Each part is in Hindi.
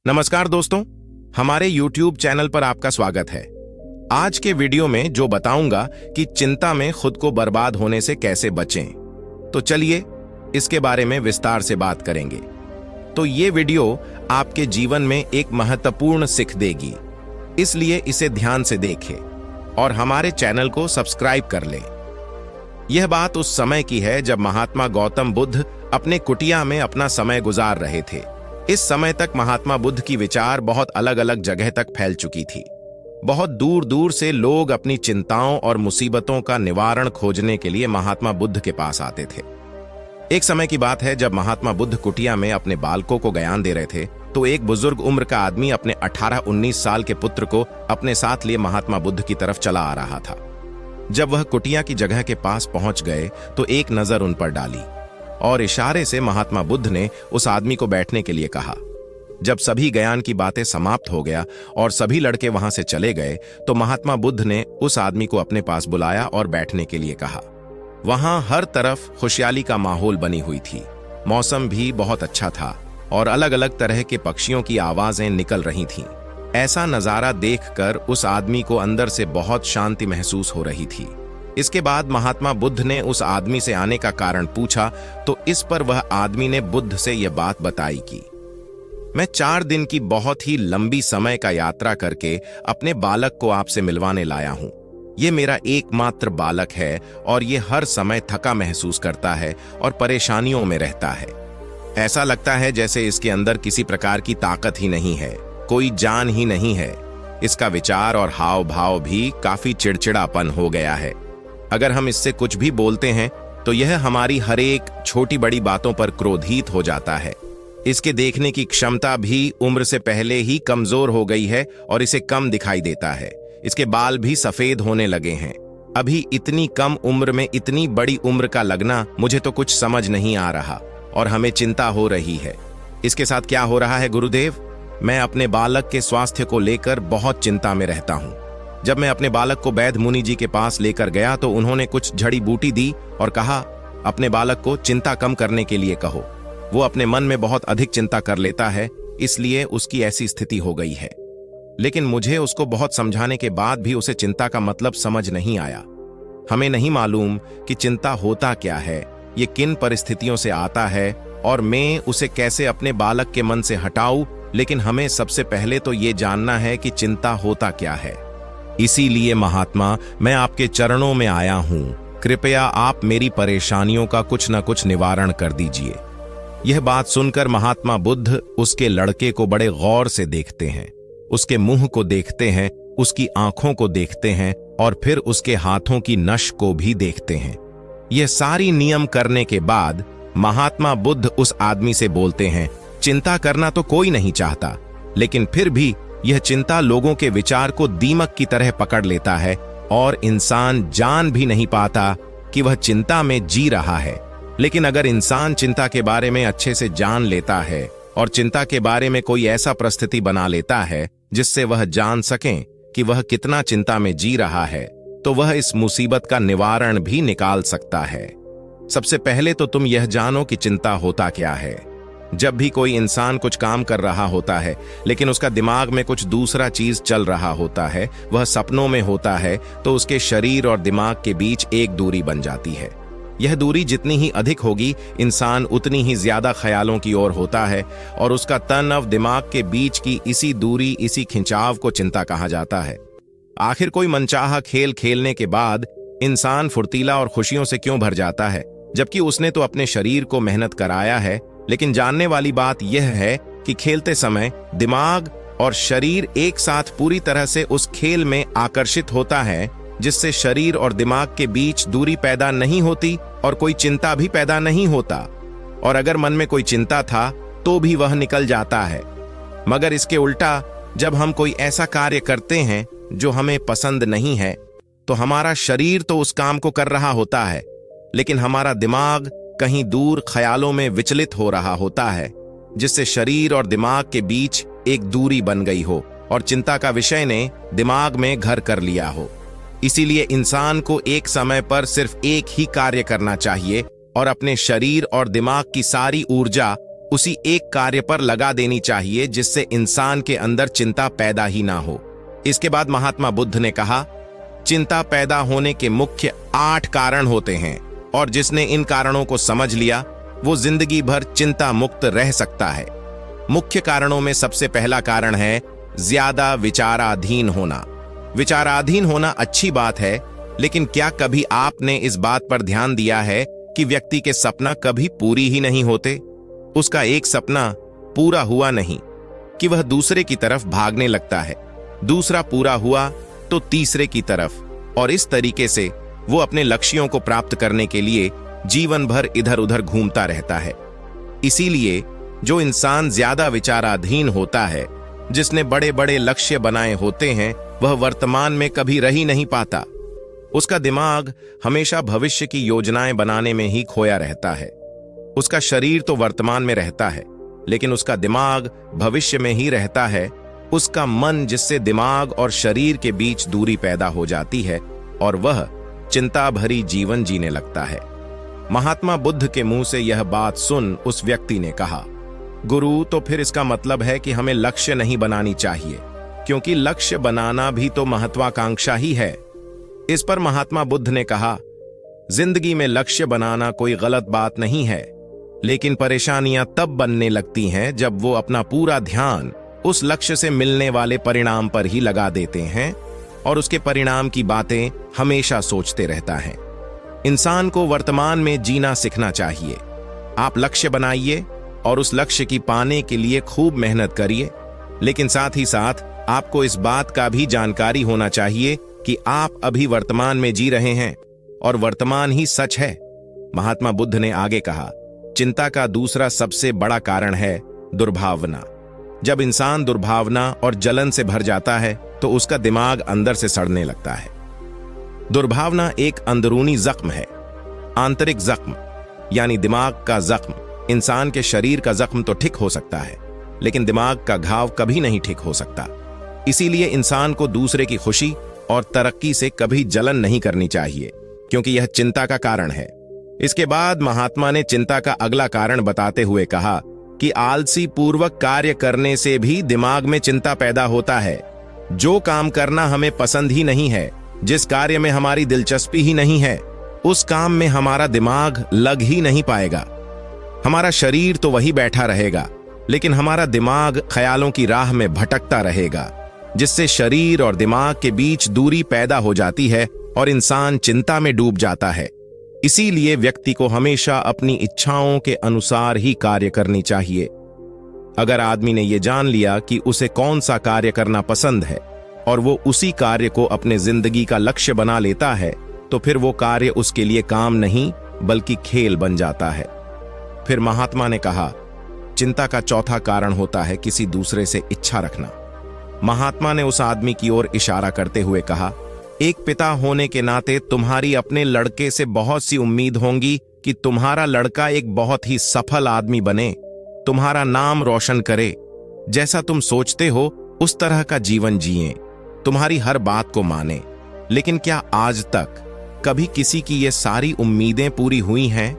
नमस्कार दोस्तों, हमारे YouTube चैनल पर आपका स्वागत है। आज के वीडियो में जो बताऊंगा कि चिंता में खुद को बर्बाद होने से कैसे बचें, तो चलिए इसके बारे में विस्तार से बात करेंगे। तो ये वीडियो आपके जीवन में एक महत्वपूर्ण सीख देगी, इसलिए इसे ध्यान से देखें और हमारे चैनल को सब्सक्राइब कर लें। यह बात उस समय की है जब महात्मा गौतम बुद्ध अपने कुटिया में अपना समय गुजार रहे थे। इस समय तक महात्मा बुद्ध की विचार बहुत अलग अलग जगह तक फैल चुकी थी। बहुत दूर दूर से लोग अपनी चिंताओं और मुसीबतों का निवारण खोजने के लिए महात्मा बुद्ध के पास आते थे। एक समय की बात है जब महात्मा बुद्ध कुटिया में अपने बालकों को ज्ञान दे रहे थे, तो एक बुजुर्ग उम्र का आदमी अपने 18-19 साल के पुत्र को अपने साथ लिए महात्मा बुद्ध की तरफ चला आ रहा था। जब वह कुटिया की जगह के पास पहुंच गए तो एक नजर उन पर डाली और इशारे से महात्मा बुद्ध ने उस आदमी को बैठने के लिए कहा। जब सभी ज्ञान की बातें समाप्त हो गया और सभी लड़के वहां से चले गए, तो महात्मा बुद्ध ने उस आदमी को अपने पास बुलाया और बैठने के लिए कहा। वहां हर तरफ खुशहाली का माहौल बनी हुई थी। मौसम भी बहुत अच्छा था और अलग अलग तरह के पक्षियों की आवाजें निकल रही थीं। ऐसा नजारा देखकर उस आदमी को अंदर से बहुत शांति महसूस हो रही थी। इसके बाद महात्मा बुद्ध ने उस आदमी से आने का कारण पूछा, तो इस पर वह आदमी ने बुद्ध से यह बात बताई कि मैं 4 दिन की बहुत ही लंबी समय का यात्रा करके अपने बालक को आपसे मिलवाने लाया हूं। ये मेरा एकमात्र बालक है और ये हर समय थका महसूस करता है और परेशानियों में रहता है। ऐसा लगता है जैसे इसके अंदर किसी प्रकार की ताकत ही नहीं है, कोई जान ही नहीं है। इसका विचार और हाव भाव भी काफी चिड़चिड़ापन हो गया है। अगर हम इससे कुछ भी बोलते हैं तो यह हमारी हर एक छोटी बड़ी बातों पर क्रोधित हो जाता है। इसके देखने की क्षमता भी उम्र से पहले ही कमजोर हो गई है और इसे कम दिखाई देता है। इसके बाल भी सफेद होने लगे हैं। अभी इतनी कम उम्र में इतनी बड़ी उम्र का लगना, मुझे तो कुछ समझ नहीं आ रहा और हमें चिंता हो रही है। इसके साथ क्या हो रहा है गुरुदेव? मैं अपने बालक के स्वास्थ्य को लेकर बहुत चिंता में रहता हूँ। जब मैं अपने बालक को वैद्य मुनि जी के पास लेकर गया तो उन्होंने कुछ जड़ी बूटी दी और कहा, अपने बालक को चिंता कम करने के लिए कहो। वो अपने मन में बहुत अधिक चिंता कर लेता है, इसलिए उसकी ऐसी स्थिति हो गई है। लेकिन मुझे उसको बहुत समझाने के बाद भी उसे चिंता का मतलब समझ नहीं आया। हमें नहीं मालूम कि चिंता होता क्या है, ये किन परिस्थितियों से आता है और मैं उसे कैसे अपने बालक के मन से हटाऊं। लेकिन हमें सबसे पहले तो ये जानना है कि चिंता होता क्या है। इसीलिए महात्मा, मैं आपके चरणों में आया हूं। कृपया आप मेरी परेशानियों का कुछ न कुछ निवारण कर दीजिए। यह बात सुनकर महात्मा बुद्ध उसके लड़के को बड़े गौर से देखते हैं, उसके मुंह को देखते हैं, उसकी आंखों को देखते हैं और फिर उसके हाथों की नश को भी देखते हैं। यह सारी नियम करने के बाद महात्मा बुद्ध उस आदमी से बोलते हैं, चिंता करना तो कोई नहीं चाहता, लेकिन फिर भी यह चिंता लोगों के विचार को दीमक की तरह पकड़ लेता है और इंसान जान भी नहीं पाता कि वह चिंता में जी रहा है। लेकिन अगर इंसान चिंता के बारे में अच्छे से जान लेता है और चिंता के बारे में कोई ऐसा परिस्थिति बना लेता है जिससे वह जान सकें कि वह कितना चिंता में जी रहा है, तो वह इस मुसीबत का निवारण भी निकाल सकता है। सबसे पहले तो तुम यह जानो कि चिंता होता क्या है। जब भी कोई इंसान कुछ काम कर रहा होता है लेकिन उसका दिमाग में कुछ दूसरा चीज चल रहा होता है, वह सपनों में होता है, तो उसके शरीर और दिमाग के बीच एक दूरी बन जाती है। यह दूरी जितनी ही अधिक होगी, इंसान उतनी ही ज्यादा ख्यालों की ओर होता है और उसका तन और दिमाग के बीच की इसी दूरी, इसी खिंचाव को चिंता कहा जाता है। आखिर कोई मनचाहा खेल खेलने के बाद इंसान फुर्तीला और खुशियों से क्यों भर जाता है, जबकि उसने तो अपने शरीर को मेहनत कराया है। लेकिन जानने वाली बात यह है कि खेलते समय दिमाग और शरीर एक साथ पूरी तरह से उस खेल में आकर्षित होता है, जिससे शरीर और दिमाग के बीच दूरी पैदा नहीं होती और कोई चिंता भी पैदा नहीं होता। और अगर मन में कोई चिंता था तो भी वह निकल जाता है। मगर इसके उल्टा, जब हम कोई ऐसा कार्य करते हैं जो हमें पसंद नहीं है, तो हमारा शरीर तो उस काम को कर रहा होता है, लेकिन हमारा दिमाग कहीं दूर ख्यालों में विचलित हो रहा होता है, जिससे शरीर और दिमाग के बीच एक दूरी बन गई हो और चिंता का विषय ने दिमाग में घर कर लिया हो। इसीलिए इंसान को एक समय पर सिर्फ एक ही कार्य करना चाहिए और अपने शरीर और दिमाग की सारी ऊर्जा उसी एक कार्य पर लगा देनी चाहिए जिससे इंसान के अंदर चिंता पैदा ही ना हो। इसके बाद महात्मा बुद्ध ने कहा, चिंता पैदा होने के मुख्य 8 कारण होते हैं और जिसने इन कारणों को समझ लिया वो जिंदगी भर चिंता मुक्त रह सकता है। मुख्य कारणों में सबसे पहला कारण है ज्यादा विचाराधीन होना। विचाराधीन होना अच्छी बात है, लेकिन क्या कभी आपने इस बात पर ध्यान दिया है कि व्यक्ति के सपना कभी पूरी ही नहीं होते? उसका एक सपना पूरा हुआ नहीं कि वह दूसरे की तरफ भागने लगता है, दूसरा पूरा हुआ तो तीसरे की तरफ, और इस तरीके से वो अपने लक्ष्यों को प्राप्त करने के लिए जीवन भर इधर उधर घूमता रहता है। इसीलिए जो इंसान ज्यादा विचाराधीन होता है, जिसने बड़े बड़े लक्ष्य बनाए होते हैं, वह वर्तमान में कभी रह ही नहीं पाता। उसका दिमाग हमेशा भविष्य की योजनाएं बनाने में ही खोया रहता है। उसका शरीर तो वर्तमान में रहता है, लेकिन उसका दिमाग भविष्य में ही रहता है। उसका मन, जिससे दिमाग और शरीर के बीच दूरी पैदा हो जाती है और वह चिंता भरी जीवन जीने लगता है। महात्मा बुद्ध के मुंह से यह बात सुन उस व्यक्ति ने कहा, गुरु, तो फिर इसका मतलब है कि हमें लक्ष्य नहीं बनानी चाहिए, क्योंकि लक्ष्य बनाना भी तो महत्वाकांक्षा ही है। इस पर महात्मा बुद्ध ने कहा, जिंदगी में लक्ष्य बनाना कोई गलत बात नहीं है, लेकिन परेशानियां तब बनने लगती हैं जब वो अपना पूरा ध्यान उस लक्ष्य से मिलने वाले परिणाम पर ही लगा देते हैं और उसके परिणाम की बातें हमेशा सोचते रहता है। इंसान को वर्तमान में जीना सीखना चाहिए। आप लक्ष्य बनाइए और उस लक्ष्य की पाने के लिए खूब मेहनत करिए, लेकिन साथ ही साथ आपको इस बात का भी जानकारी होना चाहिए कि आप अभी वर्तमान में जी रहे हैं और वर्तमान ही सच है। महात्मा बुद्ध ने आगे कहा, चिंता का दूसरा सबसे बड़ा कारण है दुर्भावना। जब इंसान दुर्भावना और जलन से भर जाता है तो उसका दिमाग अंदर से सड़ने लगता है। दुर्भावना एक अंदरूनी जख्म है। आंतरिक जख्म यानी दिमाग का जख्म। इंसान के शरीर का जख्म तो ठीक हो सकता है, लेकिन दिमाग का घाव कभी नहीं ठीक हो सकता। इसीलिए इंसान को दूसरे की खुशी और तरक्की से कभी जलन नहीं करनी चाहिए, क्योंकि यह चिंता का कारण है। इसके बाद महात्मा ने चिंता का अगला कारण बताते हुए कहा कि आलसी पूर्वक कार्य करने से भी दिमाग में चिंता पैदा होता है। जो काम करना हमें पसंद ही नहीं है, जिस कार्य में हमारी दिलचस्पी ही नहीं है, उस काम में हमारा दिमाग लग ही नहीं पाएगा। हमारा शरीर तो वही बैठा रहेगा, लेकिन हमारा दिमाग ख्यालों की राह में भटकता रहेगा, जिससे शरीर और दिमाग के बीच दूरी पैदा हो जाती है और इंसान चिंता में डूब जाता है। इसीलिए व्यक्ति को हमेशा अपनी इच्छाओं के अनुसार ही कार्य करनी चाहिए। अगर आदमी ने यह जान लिया कि उसे कौन सा कार्य करना पसंद है और वो उसी कार्य को अपने जिंदगी का लक्ष्य बना लेता है, तो फिर वो कार्य उसके लिए काम नहीं बल्कि खेल बन जाता है। फिर महात्मा ने कहा, चिंता का चौथा कारण होता है किसी दूसरे से इच्छा रखना। महात्मा ने उस आदमी की ओर इशारा करते हुए कहा, एक पिता होने के नाते तुम्हारी अपने लड़के से बहुत सी उम्मीद होंगी कि तुम्हारा लड़का एक बहुत ही सफल आदमी बने, तुम्हारा नाम रोशन करे, जैसा तुम सोचते हो उस तरह का जीवन जिए, तुम्हारी हर बात को माने। लेकिन क्या आज तक कभी किसी की ये सारी उम्मीदें पूरी हुई हैं?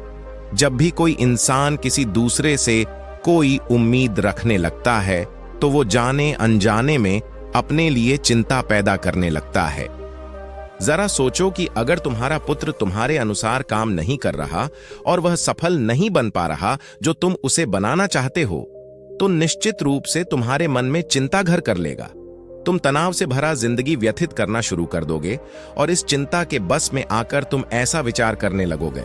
जब भी कोई इंसान किसी दूसरे से कोई उम्मीद रखने लगता है तो वो जाने अनजाने में अपने लिए चिंता पैदा करने लगता है। जरा सोचो कि अगर तुम्हारा पुत्र तुम्हारे अनुसार काम नहीं कर रहा और वह सफल नहीं बन पा रहा जो तुम उसे बनाना चाहते हो, तो निश्चित रूप से तुम्हारे मन में चिंता घर कर लेगा। तुम तनाव से भरा जिंदगी व्यतीत करना शुरू कर दोगे और इस चिंता के बस में आकर तुम ऐसा विचार करने लगोगे,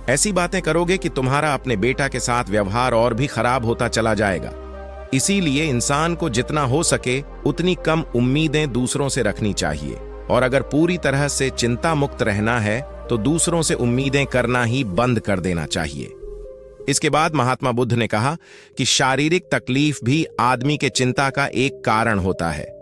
ऐसी बातें करोगे कि तुम्हारा अपने बेटा के साथ व्यवहार और भी खराब होता चला जाएगा। इसीलिए इंसान को जितना हो सके उतनी कम उम्मीदें दूसरों से रखनी चाहिए, और अगर पूरी तरह से चिंता मुक्त रहना है तो दूसरों से उम्मीदें करना ही बंद कर देना चाहिए। इसके बाद महात्मा बुद्ध ने कहा कि शारीरिक तकलीफ भी आदमी के चिंता का एक कारण होता है।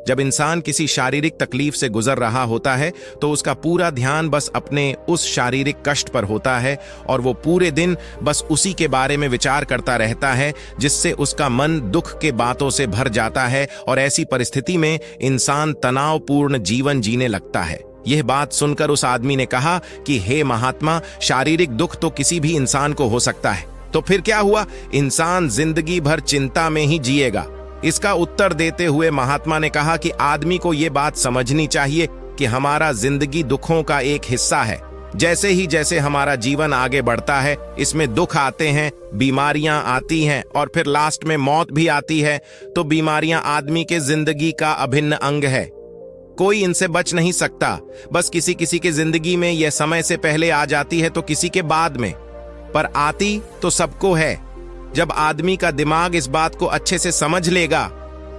जब इंसान किसी शारीरिक तकलीफ से गुजर रहा होता है तो उसका पूरा ध्यान बस अपने उस शारीरिक कष्ट पर होता है और वो पूरे दिन बस उसी के बारे में विचार करता रहता है, जिससे उसका मन दुख के बातों से भर जाता है और ऐसी परिस्थिति में इंसान तनावपूर्ण जीवन जीने लगता है। यह बात सुनकर उस आदमी ने कहा कि हे महात्मा, शारीरिक दुख तो किसी भी इंसान को हो सकता है, तो फिर क्या हुआ? इंसान जिंदगी भर चिंता में ही जिएगा। इसका उत्तर देते हुए महात्मा ने कहा कि आदमी को यह बात समझनी चाहिए कि हमारा जिंदगी दुखों का एक हिस्सा है। जैसे हमारा जीवन आगे बढ़ता है, इसमें दुख आते हैं, बीमारियां आती हैं और फिर लास्ट में मौत भी आती है। तो बीमारियां आदमी के जिंदगी का अभिन्न अंग है, कोई इनसे बच नहीं सकता। बस किसी किसी के जिंदगी में यह समय से पहले आ जाती है तो किसी के बाद में, पर आती तो सबको है। जब आदमी का दिमाग इस बात को अच्छे से समझ लेगा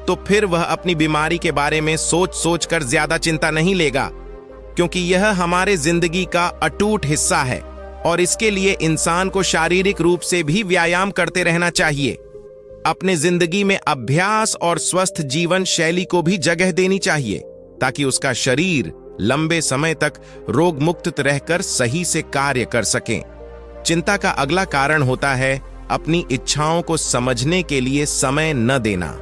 तो फिर वह अपनी बीमारी के बारे में सोच सोच कर ज्यादा चिंता नहीं लेगा, क्योंकि यह हमारे जिंदगी का अटूट हिस्सा है। और इसके लिए इंसान को शारीरिक रूप से भी व्यायाम करते रहना चाहिए। अपने जिंदगी में अभ्यास और स्वस्थ जीवन शैली को भी जगह देनी चाहिए, ताकि उसका शरीर लंबे समय तक रोग मुक्त रहकर सही से कार्य कर सके। चिंता का अगला कारण होता है अपनी इच्छाओं को समझने के लिए समय न देना।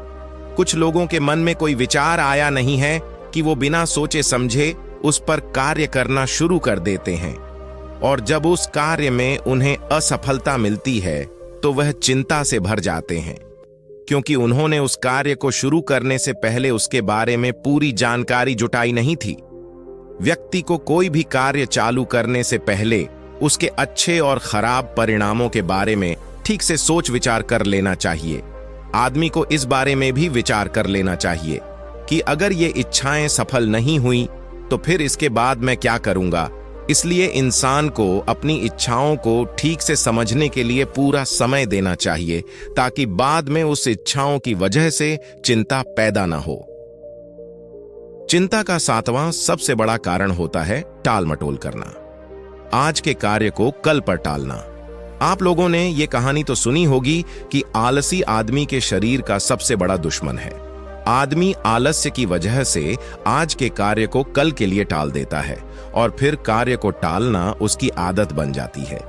कुछ लोगों के मन में कोई विचार आया नहीं है कि वो बिना सोचे समझे उस पर कार्य करना शुरू कर देते हैं, और जब उस कार्य में उन्हें असफलता मिलती है तो वह चिंता से भर जाते हैं, क्योंकि उन्होंने उस कार्य को शुरू करने से पहले उसके बारे में पूरी जानकारी जुटाई नहीं थी। व्यक्ति को कोई भी कार्य चालू करने से पहले उसके अच्छे और खराब परिणामों के बारे में ठीक से सोच विचार कर लेना चाहिए। आदमी को इस बारे में भी विचार कर लेना चाहिए कि अगर ये इच्छाएं सफल नहीं हुई तो फिर इसके बाद मैं क्या करूंगा। इसलिए इंसान को अपनी इच्छाओं को ठीक से समझने के लिए पूरा समय देना चाहिए, ताकि बाद में उस इच्छाओं की वजह से चिंता पैदा न हो। चिंता का 7वां सबसे बड़ा कारण होता है टाल मटोल करना, आज के कार्य को कल पर टालना। आप लोगों ने ये कहानी तो सुनी होगी कि आलसी आदमी के शरीर का सबसे बड़ा दुश्मन है। आदमी आलस्य की वजह से आज के कार्य को कल के लिए टाल देता है, और फिर कार्य को टालना उसकी आदत बन जाती है।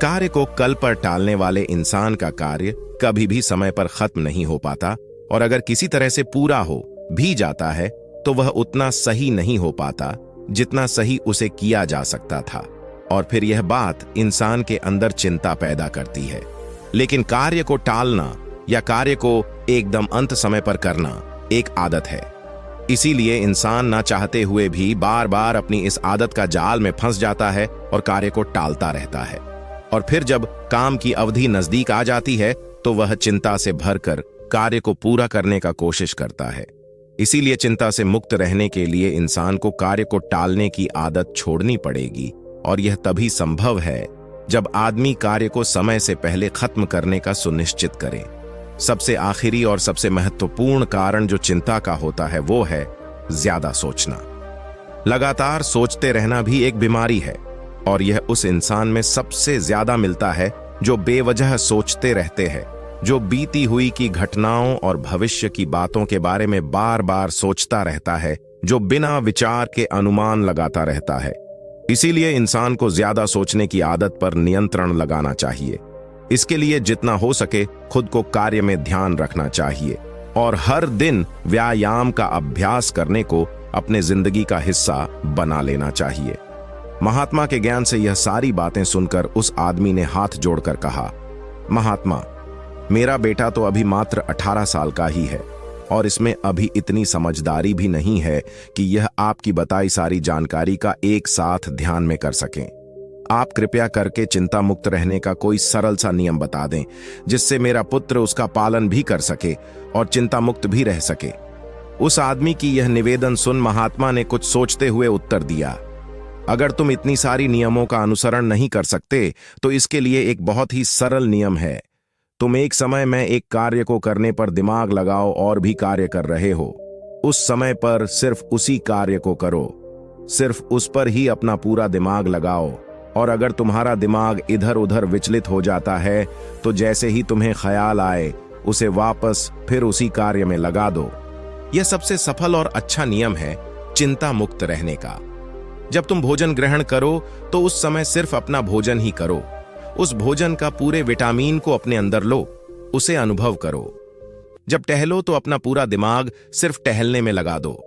कार्य को कल पर टालने वाले इंसान का कार्य कभी भी समय पर खत्म नहीं हो पाता, और अगर किसी तरह से पूरा हो भी जाता है तो वह उतना सही नहीं हो पाता जितना सही उसे किया जा सकता था, और फिर यह बात इंसान के अंदर चिंता पैदा करती है। लेकिन कार्य को टालना या कार्य को एकदम अंत समय पर करना एक आदत है। इसीलिए इंसान ना चाहते हुए भी बार बार अपनी इस आदत का जाल में फंस जाता है और कार्य को टालता रहता है, और फिर जब काम की अवधि नजदीक आ जाती है तो वह चिंता से भरकर कार्य को पूरा करने का कोशिश करता है। इसीलिए चिंता से मुक्त रहने के लिए इंसान को कार्य को टालने की आदत छोड़नी पड़ेगी, और यह तभी संभव है जब आदमी कार्य को समय से पहले खत्म करने का सुनिश्चित करे। सबसे आखिरी और सबसे महत्वपूर्ण कारण जो चिंता का होता है वो है ज्यादा सोचना। लगातार सोचते रहना भी एक बीमारी है, और यह उस इंसान में सबसे ज्यादा मिलता है जो बेवजह सोचते रहते हैं, जो बीती हुई की घटनाओं और भविष्य की बातों के बारे में बार बार सोचता रहता है, जो बिना विचार के अनुमान लगाता रहता है। इसीलिए इंसान को ज्यादा सोचने की आदत पर नियंत्रण लगाना चाहिए। इसके लिए जितना हो सके खुद को कार्य में ध्यान रखना चाहिए, और हर दिन व्यायाम का अभ्यास करने को अपने जिंदगी का हिस्सा बना लेना चाहिए। महात्मा के ज्ञान से यह सारी बातें सुनकर उस आदमी ने हाथ जोड़कर कहा, महात्मा, मेरा बेटा तो अभी मात्र 18 साल का ही है, और इसमें अभी इतनी समझदारी भी नहीं है कि यह आपकी बताई सारी जानकारी का एक साथ ध्यान में कर सकें। आप कृपया करके चिंता मुक्त रहने का कोई सरल सा नियम बता दें, जिससे मेरा पुत्र उसका पालन भी कर सके और चिंता मुक्त भी रह सके। उस आदमी की यह निवेदन सुन महात्मा ने कुछ सोचते हुए उत्तर दिया, अगर तुम इतनी सारी नियमों का अनुसरण नहीं कर सकते तो इसके लिए एक बहुत ही सरल नियम है। तुम एक समय में एक कार्य को करने पर दिमाग लगाओ और भी कार्य कर रहे हो, उस समय पर सिर्फ उसी कार्य को करो, सिर्फ उस पर ही अपना पूरा दिमाग लगाओ, और अगर तुम्हारा दिमाग इधर उधर विचलित हो जाता है तो जैसे ही तुम्हें ख्याल आए उसे वापस फिर उसी कार्य में लगा दो। यह सबसे सफल और अच्छा नियम है चिंता मुक्त रहने का। जब तुम भोजन ग्रहण करो तो उस समय सिर्फ अपना भोजन ही करो, उस भोजन का पूरे विटामिन को अपने अंदर लो, उसे अनुभव करो। जब टहलो तो अपना पूरा दिमाग सिर्फ टहलने में लगा दो।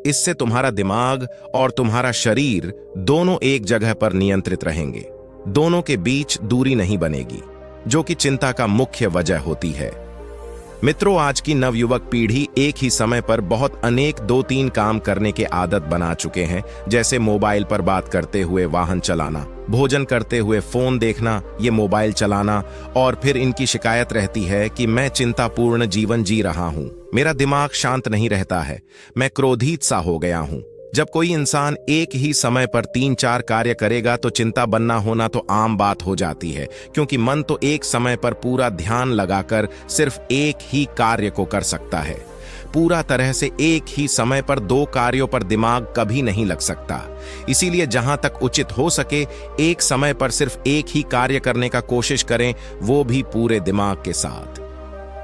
इससे तुम्हारा दिमाग और तुम्हारा शरीर दोनों एक जगह पर नियंत्रित रहेंगे, दोनों के बीच दूरी नहीं बनेगी। जो कि चिंता का मुख्य वजह होती है। मित्रों, आज की नवयुवक पीढ़ी एक ही समय पर बहुत अनेक 2-3 काम करने के आदत बना चुके हैं, जैसे मोबाइल पर बात करते हुए वाहन चलाना, भोजन करते हुए फोन देखना, ये मोबाइल चलाना, और फिर इनकी शिकायत रहती है कि मैं चिंतापूर्ण जीवन जी रहा हूं, मेरा दिमाग शांत नहीं रहता है, मैं क्रोधित सा हो गया हूं। जब कोई इंसान एक ही समय पर 3-4 कार्य करेगा तो चिंता बनना होना तो आम बात हो जाती है, क्योंकि मन तो एक समय पर पूरा ध्यान लगाकर सिर्फ एक ही कार्य को कर सकता है। पूरा तरह से एक ही समय पर 2 कार्यों पर दिमाग कभी नहीं लग सकता। इसीलिए जहां तक उचित हो सके एक समय पर सिर्फ एक ही कार्य करने का कोशिश करें, वो भी पूरे दिमाग के साथ।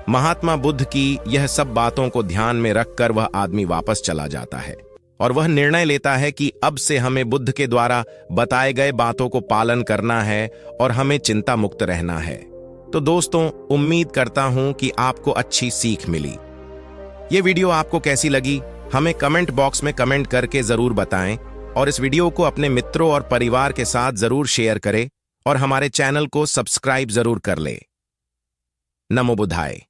महात्मा बुद्ध की यह सब बातों को ध्यान में रखकर वह आदमी वापस चला जाता है और वह निर्णय लेता है कि अब से हमें बुद्ध के द्वारा बताए गए बातों को पालन करना है और हमें चिंता मुक्त रहना है। तो दोस्तों, उम्मीद करता हूं कि आपको अच्छी सीख मिली। ये वीडियो आपको कैसी लगी हमें कमेंट बॉक्स में कमेंट करके जरूर बताएं, और इस वीडियो को अपने मित्रों और परिवार के साथ जरूर शेयर करें और हमारे चैनल को सब्सक्राइब जरूर कर लें। नमो बुद्धाय।